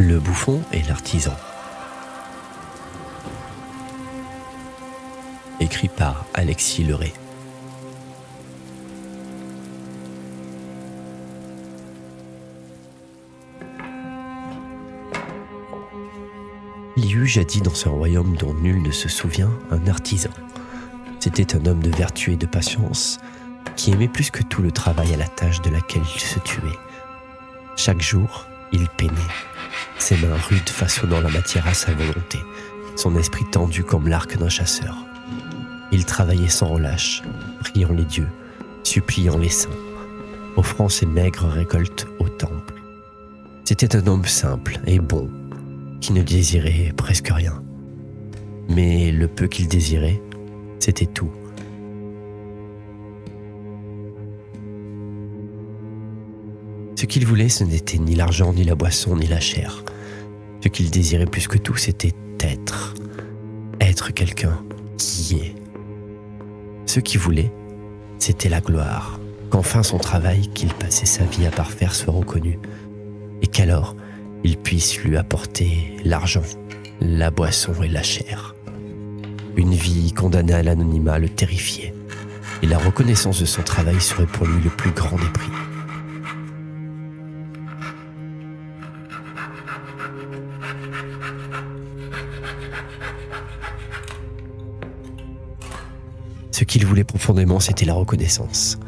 Le bouffon et l'artisan. Écrit par Alexis Leray. Il y eut jadis dans ce royaume dont nul ne se souvient un artisan. C'était un homme de vertu et de patience qui aimait plus que tout le travail à la tâche de laquelle il se tuait. Chaque jour, il peinait, ses mains rudes façonnant la matière à sa volonté, son esprit tendu comme l'arc d'un chasseur. Il travaillait sans relâche, priant les dieux, suppliant les saints, offrant ses maigres récoltes au temple. C'était un homme simple et bon, qui ne désirait presque rien. Mais le peu qu'il désirait, c'était tout. Ce qu'il voulait, ce n'était ni l'argent, ni la boisson, ni la chair. Ce qu'il désirait plus que tout, c'était être quelqu'un qui est. Ce qu'il voulait, c'était la gloire, qu'enfin son travail qu'il passait sa vie à parfaire soit reconnu, et qu'alors il puisse lui apporter l'argent, la boisson et la chair. Une vie condamnée à l'anonymat le terrifiait, et la reconnaissance de son travail serait pour lui le plus grand des prix. Ce qu'il voulait profondément, c'était la reconnaissance.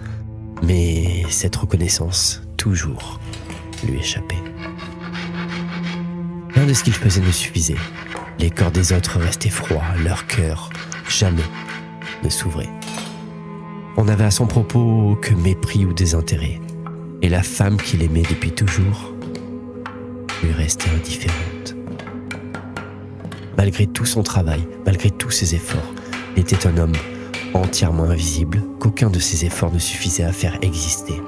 Mais cette reconnaissance, toujours, lui échappait. Rien de ce qu'il faisait ne suffisait. Les corps des autres restaient froids, leur cœur, jamais, ne s'ouvrait. On n'avait à son propos que mépris ou désintérêt. Et la femme qu'il aimait depuis toujours lui restait indifférente. Malgré tout son travail, malgré tous ses efforts, il était un homme entièrement invisible, qu'aucun de ses efforts ne suffisait à faire exister.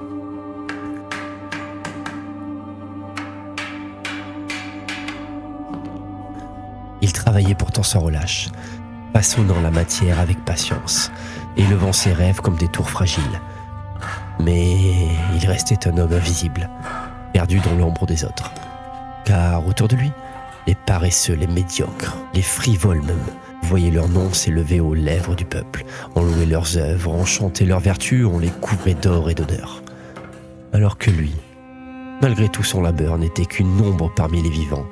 Il travaillait pourtant sans relâche, façonnant la matière avec patience, élevant ses rêves comme des tours fragiles. Mais il restait un homme invisible, perdu dans l'ombre des autres. Car autour de lui, les paresseux, les médiocres, les frivoles même, voyaient leur nom s'élever aux lèvres du peuple. On louait leurs œuvres, on chantait leurs vertus, on les couvrait d'or et d'honneur. Alors que lui, malgré tout son labeur, n'était qu'une ombre parmi les vivants,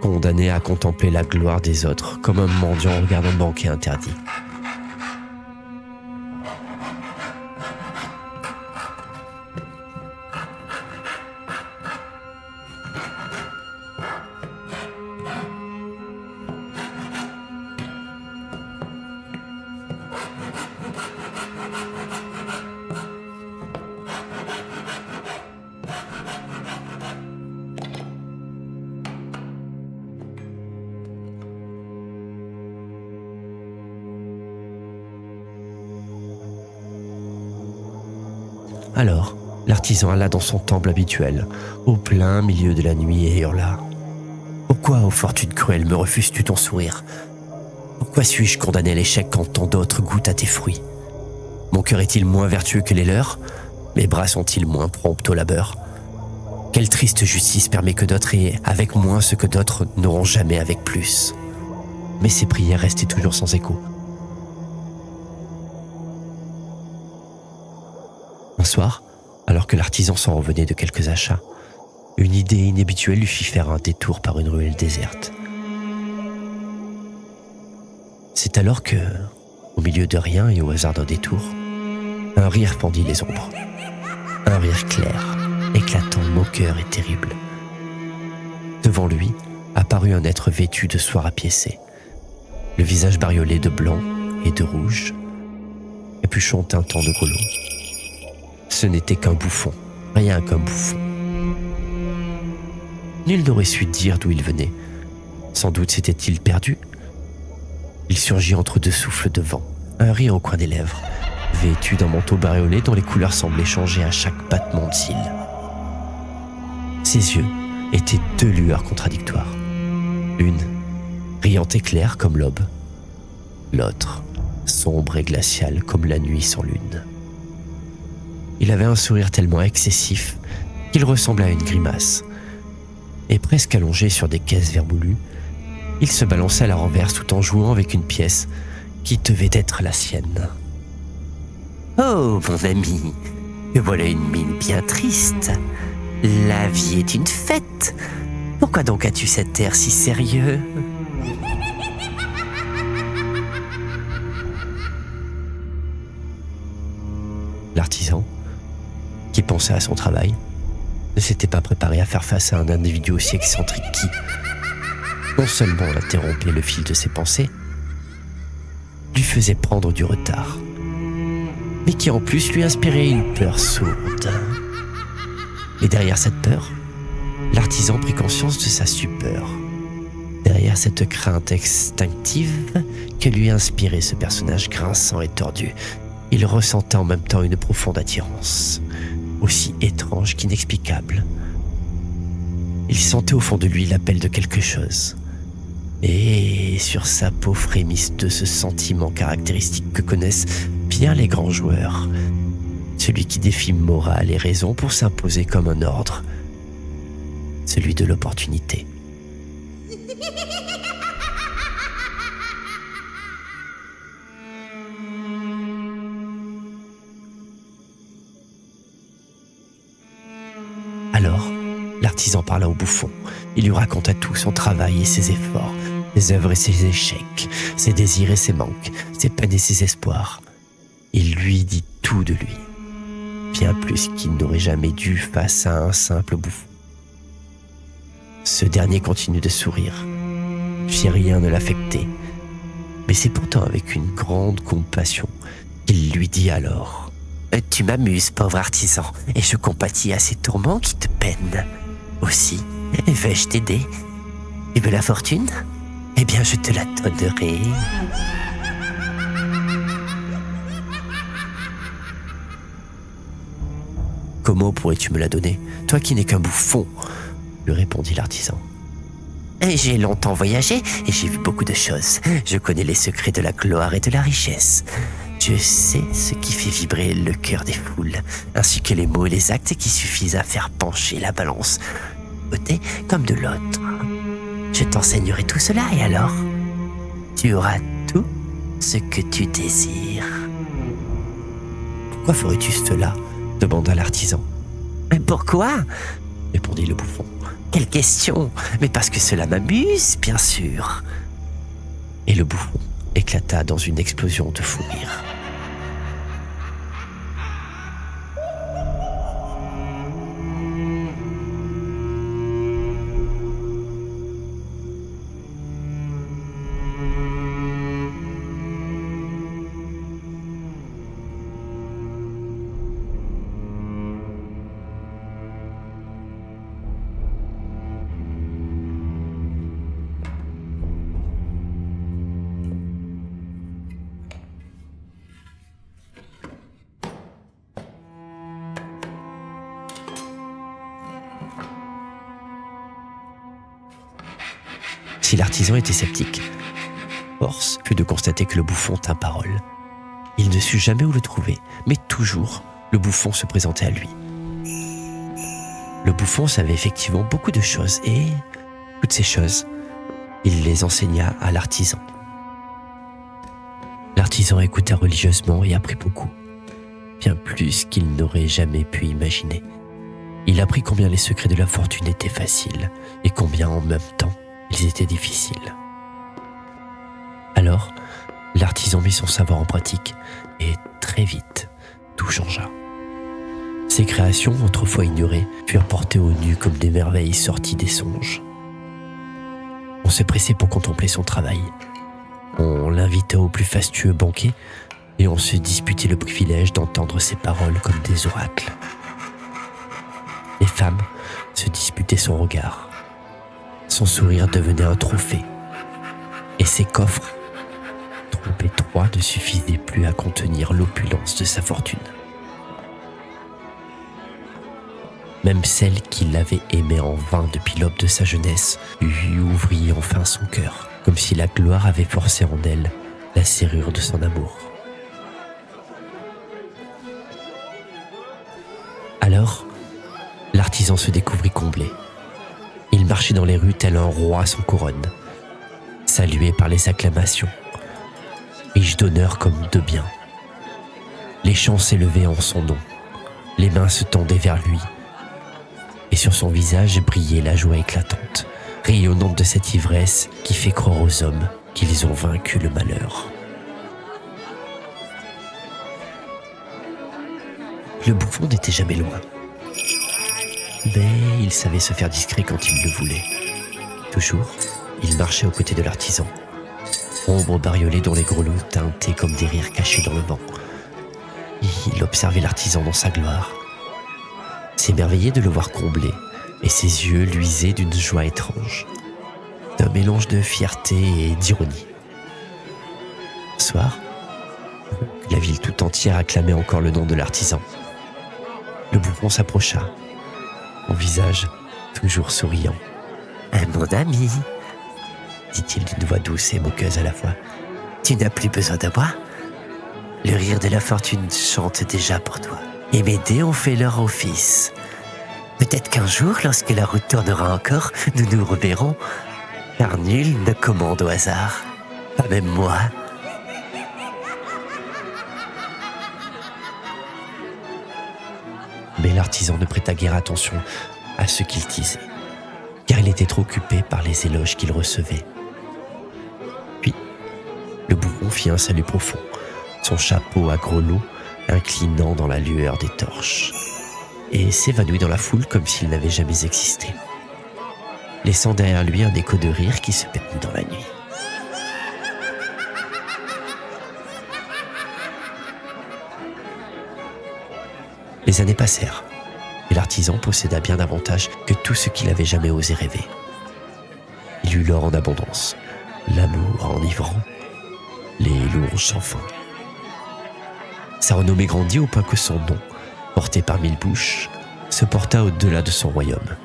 condamné à contempler la gloire des autres comme un mendiant regardant un banquet interdit. Alors, l'artisan alla dans son temple habituel, au plein milieu de la nuit, et hurla. « Pourquoi, ô fortune cruelle, me refuses-tu ton sourire? Pourquoi suis-je condamné à l'échec quand tant d'autres goûtent à tes fruits? Mon cœur est-il moins vertueux que les leurs? Mes bras sont-ils moins prompts au labeur? Quelle triste justice permet que d'autres aient avec moins ce que d'autres n'auront jamais avec plus? » Mais ses prières restaient toujours sans écho. Un soir, alors que l'artisan s'en revenait de quelques achats, une idée inhabituelle lui fit faire un détour par une ruelle déserte. C'est alors que, au milieu de rien et au hasard d'un détour, un rire fendit les ombres. Un rire clair, éclatant, moqueur et terrible. Devant lui apparut un être vêtu de soie rapiécée, le visage bariolé de blanc et de rouge, capuchon teintant de grelot. Ce n'était qu'un bouffon, rien qu'un bouffon. Nul n'aurait su dire d'où il venait. Sans doute s'était-il perdu. Il surgit entre deux souffles de vent, un rire au coin des lèvres, vêtu d'un manteau bariolé dont les couleurs semblaient changer à chaque battement de cils. Ses yeux étaient deux lueurs contradictoires. Une, brillante et claire comme l'aube. L'autre, sombre et glaciale comme la nuit sans lune. Il avait un sourire tellement excessif qu'il ressemblait à une grimace. Et presque allongé sur des caisses vermoulues, il se balançait à la renverse tout en jouant avec une pièce qui devait être la sienne. « Oh, mon ami, que voilà une mine bien triste. La vie est une fête. Pourquoi donc as-tu cet air si sérieux ?» L'artisan, qui pensait à son travail, ne s'était pas préparé à faire face à un individu aussi excentrique qui, non seulement interrompait le fil de ses pensées, lui faisait prendre du retard, mais qui en plus lui inspirait une peur sourde. Et derrière cette peur, l'artisan prit conscience de sa stupeur, derrière cette crainte instinctive que lui inspirait ce personnage grinçant et tordu. Il ressentait en même temps une profonde attirance, aussi étrange qu'inexplicable. Il sentait au fond de lui l'appel de quelque chose. Et sur sa peau frémissait de ce sentiment caractéristique que connaissent bien les grands joueurs, celui qui défie morale et raison pour s'imposer comme un ordre, celui de l'opportunité. Alors, l'artisan parla au bouffon. Il lui raconta tout, son travail et ses efforts, ses œuvres et ses échecs, ses désirs et ses manques, ses peines et ses espoirs. Il lui dit tout de lui, bien plus qu'il n'aurait jamais dû face à un simple bouffon. Ce dernier continue de sourire, si rien ne l'affectait, mais c'est pourtant avec une grande compassion qu'il lui dit alors: « Tu m'amuses, pauvre artisan, et je compatis à ces tourments qui te peinent. Aussi, vais-je t'aider? Tu veux la fortune? Eh bien, je te la donnerai. » « Comment pourrais-tu me la donner, toi qui n'es qu'un bouffon ?» lui répondit l'artisan. « J'ai longtemps voyagé et j'ai vu beaucoup de choses. Je connais les secrets de la gloire et de la richesse. Je sais ce qui fait vibrer le cœur des foules, ainsi que les mots et les actes qui suffisent à faire pencher la balance, d'un côté comme de l'autre. Je t'enseignerai tout cela et alors, tu auras tout ce que tu désires. » « Pourquoi ferais-tu cela ?» demanda l'artisan. « Pourquoi ?» répondit le bouffon. « Quelle question! Mais parce que cela m'amuse, bien sûr. » Et le bouffon éclata dans une explosion de fou rire. Si l'artisan était sceptique, force fut de constater que le bouffon tint parole. Il ne sut jamais où le trouver, mais toujours le bouffon se présentait à lui. Le bouffon savait effectivement beaucoup de choses et, toutes ces choses, il les enseigna à l'artisan. L'artisan écouta religieusement et apprit beaucoup, bien plus qu'il n'aurait jamais pu imaginer. Il apprit combien les secrets de la fortune étaient faciles et combien en même temps ils étaient difficiles. Alors, l'artisan mit son savoir en pratique et très vite, tout changea. Ses créations, autrefois ignorées, furent portées au nu comme des merveilles sorties des songes. On se pressait pour contempler son travail. On l'invita au plus fastueux banquet et on se disputait le privilège d'entendre ses paroles comme des oracles. Les femmes se disputaient son regard. Son sourire devenait un trophée. Et ses coffres, trop étroits, ne suffisaient plus à contenir l'opulence de sa fortune. Même celle qui l'avait aimé en vain depuis l'aube de sa jeunesse lui ouvrit enfin son cœur, comme si la gloire avait forcé en elle la serrure de son amour. Alors, l'artisan se découvrit comblé. Il marchait dans les rues tel un roi sans couronne, salué par les acclamations, riche d'honneur comme de biens. Les chants s'élevaient en son nom, les mains se tendaient vers lui, et sur son visage brillait la joie éclatante, rayonnante de cette ivresse qui fait croire aux hommes qu'ils ont vaincu le malheur. Le bouffon n'était jamais loin, mais il savait se faire discret quand il le voulait. Toujours, il marchait aux côtés de l'artisan, ombre bariolée dont les grelots teintaient comme des rires cachés dans le vent. Il observait l'artisan dans sa gloire, s'émerveillait de le voir comblé, et ses yeux luisaient d'une joie étrange, d'un mélange de fierté et d'ironie. Un soir, la ville tout entière acclamait encore le nom de l'artisan. Le bouffon s'approcha, son visage toujours souriant. « Mon ami, dit-il d'une voix douce et moqueuse à la fois, tu n'as plus besoin de moi. Le rire de la fortune chante déjà pour toi, et mes dés ont fait leur office. Peut-être qu'un jour, lorsque la route tournera encore, nous nous reverrons, car nul ne commande au hasard, pas même moi. » Mais l'artisan ne prêta guère attention à ce qu'il disait, car il était trop occupé par les éloges qu'il recevait. Puis, le bouffon fit un salut profond, son chapeau à grelots inclinant dans la lueur des torches, et s'évanouit dans la foule comme s'il n'avait jamais existé, laissant derrière lui un écho de rire qui se perdit dans la nuit. Les années passèrent, et l'artisan posséda bien davantage que tout ce qu'il avait jamais osé rêver. Il eut l'or en abondance, l'amour enivrant, les louanges sans fin. Sa renommée grandit au point que son nom, porté par mille bouches, se porta au-delà de son royaume.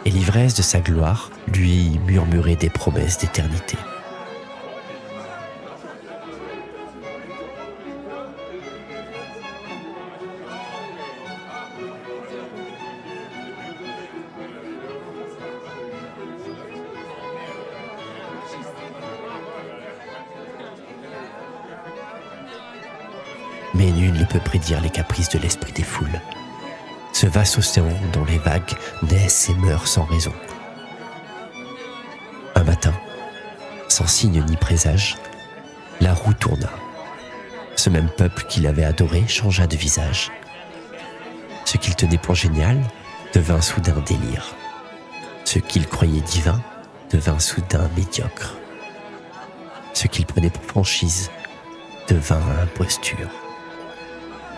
Et l'ivresse de sa gloire lui murmurait des promesses d'éternité. Mais nul ne peut prédire les caprices de l'esprit des foules. Ce vaste océan dont les vagues naissent et meurent sans raison. Un matin, sans signe ni présage, la roue tourna. Ce même peuple qui l'avait adoré changea de visage. Ce qu'il tenait pour génial devint soudain délire. Ce qu'il croyait divin devint soudain médiocre. Ce qu'il prenait pour franchise devint imposture.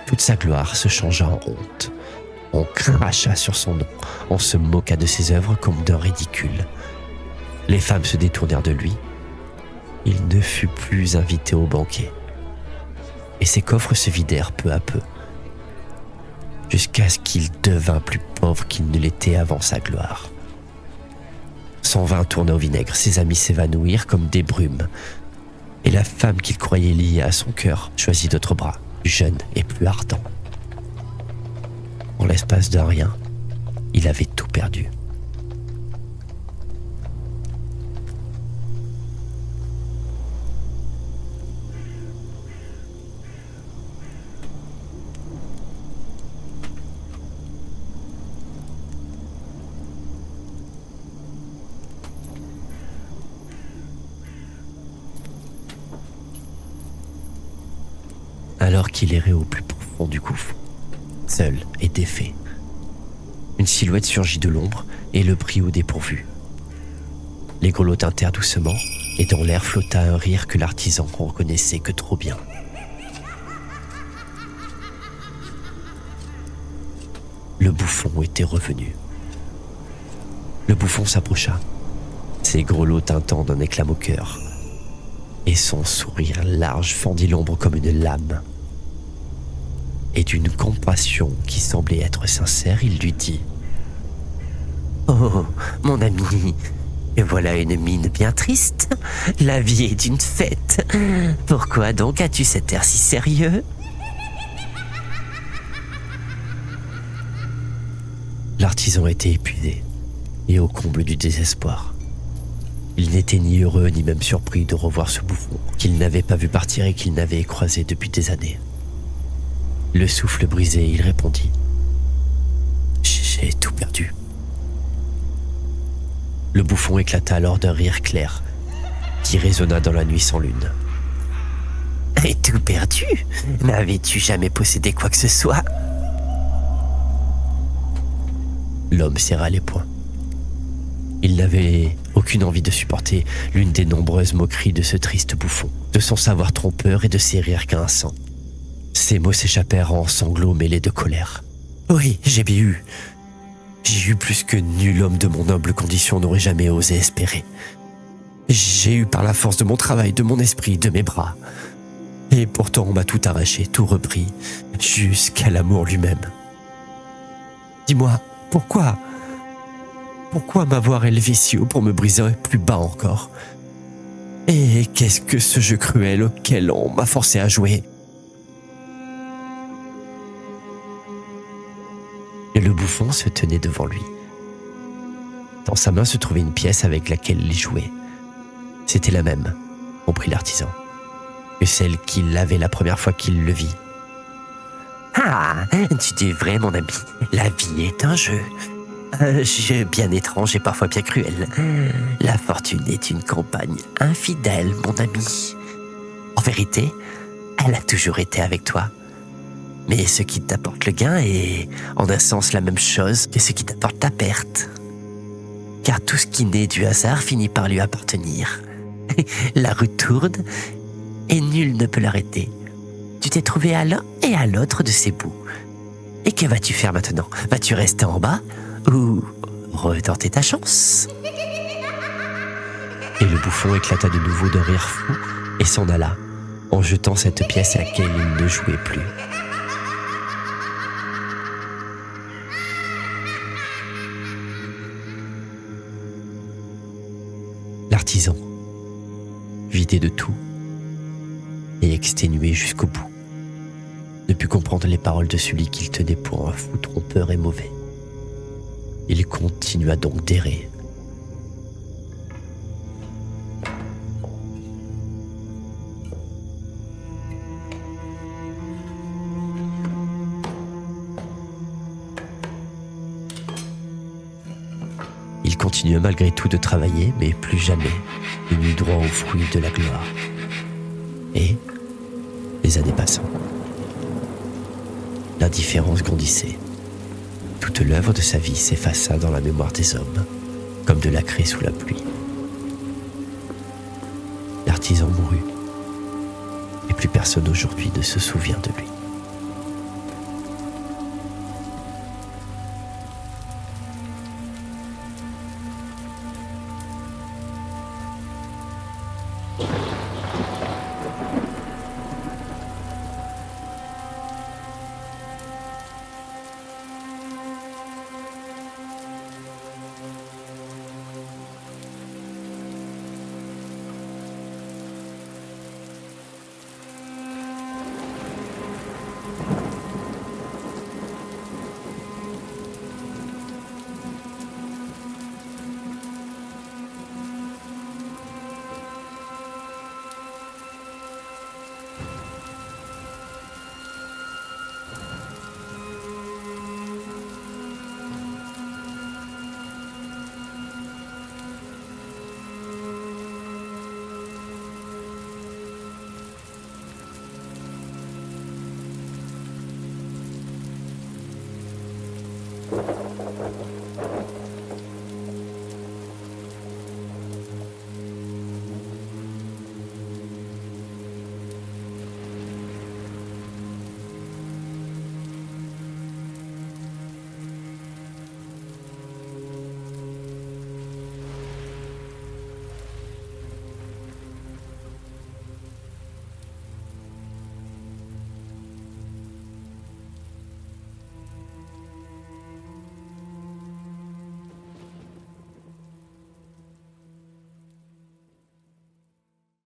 Toute sa gloire se changea en honte. On cracha sur son nom, on se moqua de ses œuvres comme d'un ridicule. Les femmes se détournèrent de lui. Il ne fut plus invité au banquet. Et ses coffres se vidèrent peu à peu, jusqu'à ce qu'il devint plus pauvre qu'il ne l'était avant sa gloire. Son vin tourna au vinaigre, ses amis s'évanouirent comme des brumes, et la femme qu'il croyait liée à son cœur choisit d'autres bras, plus jeunes et plus ardents. En l'espace d'un rien, il avait tout perdu. Alors qu'il errait au plus profond du gouffre, seul et défait, une silhouette surgit de l'ombre et le prit au dépourvu. Les grelots tintèrent doucement et dans l'air flotta un rire que l'artisan ne reconnaissait que trop bien. Le bouffon était revenu. Le bouffon s'approcha, ses grelots tintant d'un éclat moqueur, et son sourire large fendit l'ombre comme une lame. Et d'une compassion qui semblait être sincère, il lui dit : « Oh, mon ami, et voilà une mine bien triste. La vie est une fête. Pourquoi donc as-tu cet air si sérieux ? » L'artisan était épuisé. et au comble du désespoir. Il n'était ni heureux ni même surpris de revoir ce bouffon qu'il n'avait pas vu partir et qu'il n'avait croisé depuis des années. Le souffle brisé, il répondit : « J'ai tout perdu. » Le bouffon éclata alors d'un rire clair qui résonna dans la nuit sans lune. « Et tout perdu ? N'avais-tu jamais possédé quoi que ce soit ?» L'homme serra les poings. Il n'avait aucune envie de supporter l'une des nombreuses moqueries de ce triste bouffon, de son savoir trompeur et de ses rires grinçants. Ces mots s'échappèrent en sanglots mêlés de colère. « Oui, j'ai bien eu. J'ai eu plus que nul homme de mon noble condition n'aurait jamais osé espérer. J'ai eu par la force de mon travail, de mon esprit, de mes bras. Et pourtant on m'a tout arraché, tout repris, jusqu'à l'amour lui-même. Dis-moi, pourquoi ? Pourquoi m'avoir élevé si haut pour me briser plus bas encore ? Et qu'est-ce que ce jeu cruel auquel on m'a forcé à jouer ? » Et le bouffon se tenait devant lui. Dans sa main se trouvait une pièce avec laquelle il jouait. C'était la même, comprit l'artisan, que celle qu'il avait la première fois qu'il le vit. « Ah, tu dis vrai, mon ami, la vie est un jeu. Un jeu bien étrange et parfois bien cruel. La fortune est une compagne infidèle, mon ami. En vérité, elle a toujours été avec toi. Mais ce qui t'apporte le gain est, en un sens, la même chose que ce qui t'apporte ta perte. Car tout ce qui naît du hasard finit par lui appartenir. La roue tourne et nul ne peut l'arrêter. Tu t'es trouvé à l'un et à l'autre de ces bouts. Et que vas-tu faire maintenant ? Vas-tu rester en bas ou retenter ta chance ? » Et le bouffon éclata de nouveau d'un rire fou et s'en alla, en jetant cette pièce à laquelle il ne jouait plus. L'artisan, vidé de tout et exténué jusqu'au bout, ne put comprendre les paroles de celui qu'il tenait pour un fou trompeur et mauvais. Il continua donc d'errer. Il continua malgré tout de travailler, mais plus jamais il n'eut droit aux fruits de la gloire. Et, les années passant, l'indifférence grandissait. Toute l'œuvre de sa vie s'effaça dans la mémoire des hommes, comme de la craie sous la pluie. L'artisan mourut, et plus personne aujourd'hui ne se souvient de lui.